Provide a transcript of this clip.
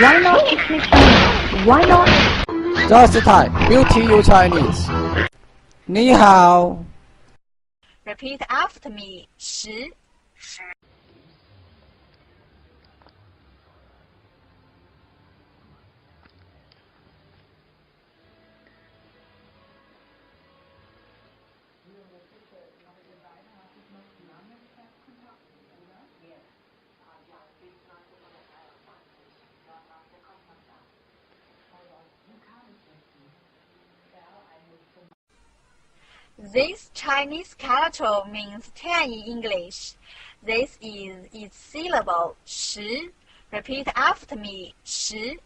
Why not speak Chinese? Why not? Just Thai, beauty you Chinese. 你好。 Repeat after me. 10. This Chinese character means 10 in English. This is its syllable 10. Repeat after me. 10.